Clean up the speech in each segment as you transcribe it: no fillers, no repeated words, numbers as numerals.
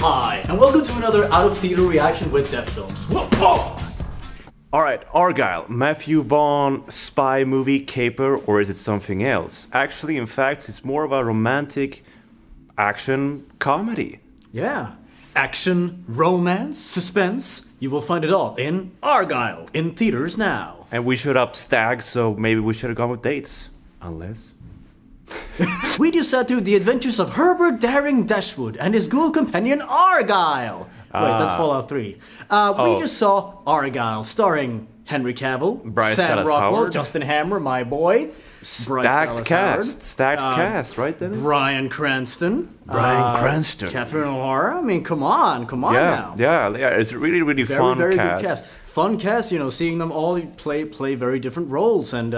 Hi, and welcome to another Out of Theater reaction with Death Films. Whoa! Alright, Argylle, Matthew Vaughn spy movie, caper, or is it something else? Actually, in fact, it's more of a romantic action comedy. Yeah. Action, romance, suspense. You will find it all in Argylle, in theaters now. And we should up stag, so maybe we should have gone with dates. Unless... We just sat through the adventures of Herbert Daring Dashwood and his ghoul companion Argylle. Wait, that's Fallout 3. We just saw Argylle, starring Henry Cavill, Bryce Sam Dallas Rockwell, Howard. Justin Hammer, my boy, Stacked cast, right, Dennis? Bryan Cranston, Catherine O'Hara. I mean, come on now. Yeah, it's a really, really fun very cast. good cast. Fun cast, you know, seeing them all play very different roles, and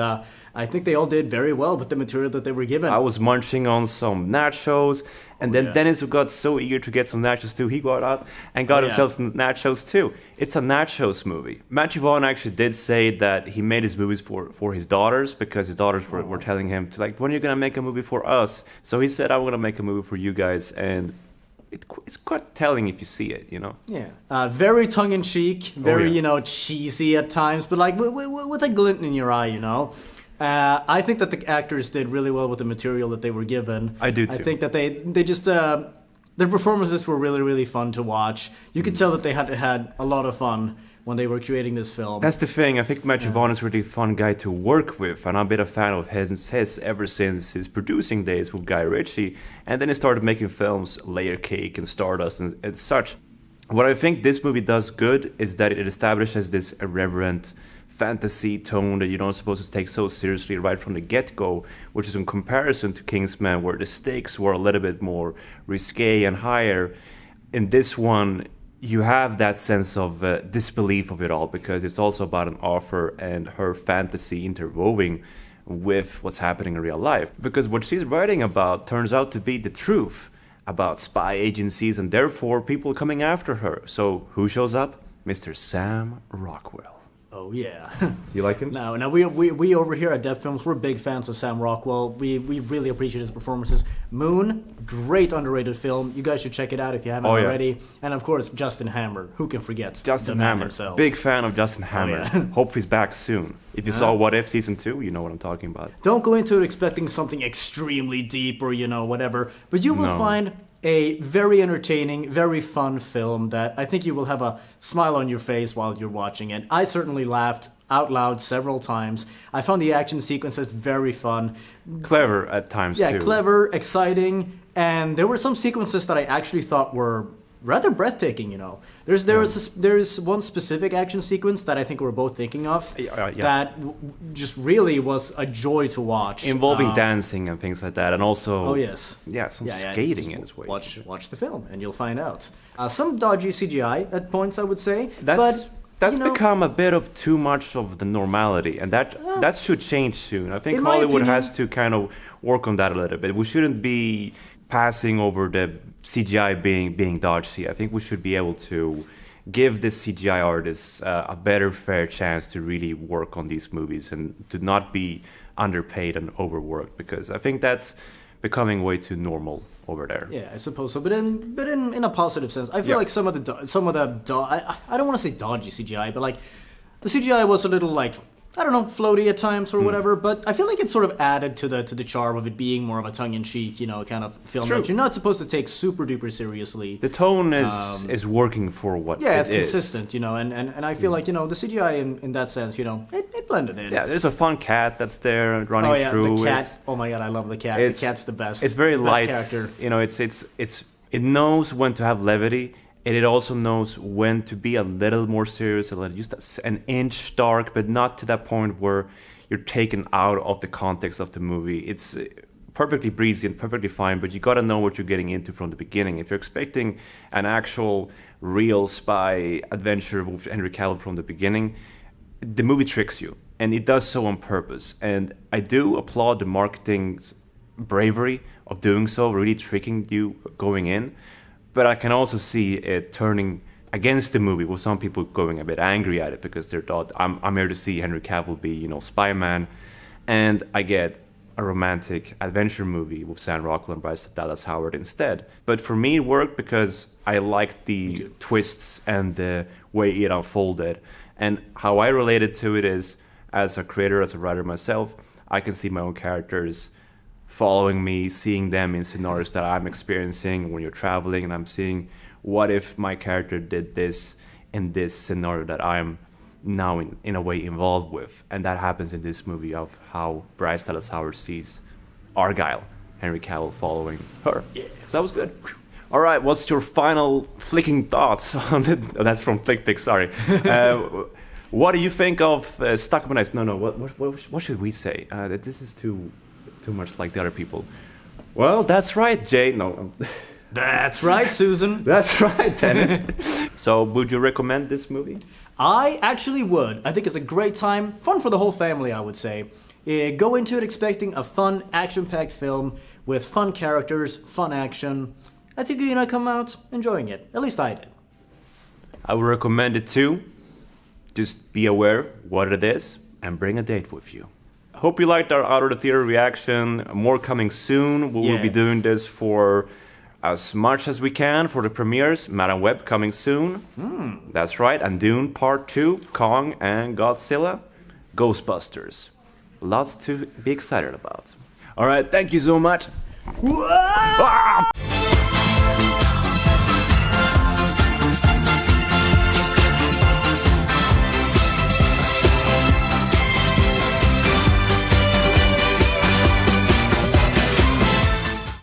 I think they all did very well with the material that they were given. I was munching on some nachos, and then Dennis got so eager to get some nachos too, he got out and got himself some nachos too. It's a nachos movie. Matthew Vaughn actually did say that he made his movies for his daughters, because his daughters were telling him to, like, when are you gonna make a movie for us? So he said, I'm gonna make a movie for you guys, and it's quite telling if you see it, you know? Yeah. Very tongue-in-cheek, very, you know, cheesy at times, but like with a glint in your eye, you know? I think that the actors did really well with the material that they were given. I do too. I think that they just their performances were really, really fun to watch. You could tell that they had a lot of fun when they were creating this film. That's the thing. I think Matthew Vaughn is a really fun guy to work with, and I've been a fan of his ever since his producing days with Guy Ritchie, and then he started making films, Layer Cake and Stardust and such. What I think this movie does good is that it establishes this irreverent fantasy tone that you're not supposed to take so seriously right from the get-go, which is in comparison to Kingsman, where the stakes were a little bit more risque and higher. In this one, you have that sense of disbelief of it all, because it's also about an author and her fantasy interwoven with what's happening in real life. Because what she's writing about turns out to be the truth about spy agencies and therefore people coming after her. So who shows up? Mr. Sam Rockwell. Oh yeah. You like him? No, we over here at Death Films, we're big fans of Sam Rockwell. We really appreciate his performances. Moon, great underrated film. You guys should check it out if you haven't already. And of course, Justin Hammer. Who can forget Justin the man Hammer. himself? Big fan of Justin Hammer. Hope he's back soon. If you saw What If Season 2, you know what I'm talking about. Don't go into it expecting something extremely deep or, you know, whatever. But you will find a very entertaining, very fun film that I think you will have a smile on your face while you're watching it. I certainly laughed out loud several times. I found the action sequences very fun. Clever at times, too. Yeah, clever, exciting, and there were some sequences that I actually thought were rather breathtaking, you know. There's one specific action sequence that I think we're both thinking of that just really was a joy to watch. Involving dancing and things like that, and also... some skating in its way. Watch the film, and you'll find out. Some dodgy CGI at points, I would say. That's become a bit of too much of the normality, and that should change soon. I think Hollywood has to kind of work on that a little bit. We shouldn't be passing over the CGI being dodgy. I think we should be able to give the CGI artists a better fair chance to really work on these movies and to not be underpaid and overworked, because I think that's becoming way too normal over there. Yeah, I suppose so. But in a positive sense, I feel like some of the I don't want to say dodgy CGI, but like the CGI was a little like, I don't know, floaty at times or whatever, but I feel like it sort of added to the charm of it being more of a tongue-in-cheek, you know, kind of film that you're not supposed to take super duper seriously. The tone is working for what it is. Yeah, it's consistent, you know, and I feel like, you know, the CGI in that sense, you know, it blended in. Yeah, there's a fun cat that's there running through. The cat. Oh my god, I love the cat. The cat's the best. It's very light. Character. You know, it knows when to have levity. And it also knows when to be a little more serious, just an inch dark, but not to that point where you're taken out of the context of the movie. It's perfectly breezy and perfectly fine, but you gotta know what you're getting into from the beginning. If you're expecting an actual, real spy adventure with Henry Cavill from the beginning, the movie tricks you, and it does so on purpose. And I do applaud the marketing's bravery of doing so, really tricking you going in. But I can also see it turning against the movie, with some people going a bit angry at it because they thought, I'm here to see Henry Cavill be, you know, spy man. And I get a romantic adventure movie with Sam Rockwell and Bryce Dallas Howard instead. But for me, it worked because I liked the twists and the way it unfolded. And how I related to it is, as a creator, as a writer myself, I can see my own characters following me, seeing them in scenarios that I'm experiencing when you're traveling, and I'm seeing, what if my character did this in this scenario that I'm now in a way involved with. And that happens in this movie of how Bryce Dallas Howard sees Argylle, Henry Cavill following her. Yeah. So that was good. All right, what's your final flicking thoughts on it? Oh, that's from FlickPick, sorry. What do you think of Stuck Up Nights? No, what should we say? This is too much like the other people. Well, that's right, Jay. No. That's right, Susan. That's right, Dennis. So, would you recommend this movie? I actually would. I think it's a great time. Fun for the whole family, I would say. Go into it expecting a fun, action-packed film with fun characters, fun action. I think you're gonna come out enjoying it. At least I did. I would recommend it too. Just be aware what it is and bring a date with you. I hope you liked our Out of the Theater reaction. More coming soon. We will be doing this for as much as we can for the premieres. Madame Web coming soon. That's right. And Dune Part 2, Kong and Godzilla, Ghostbusters. Lots to be excited about. All right. Thank you so much.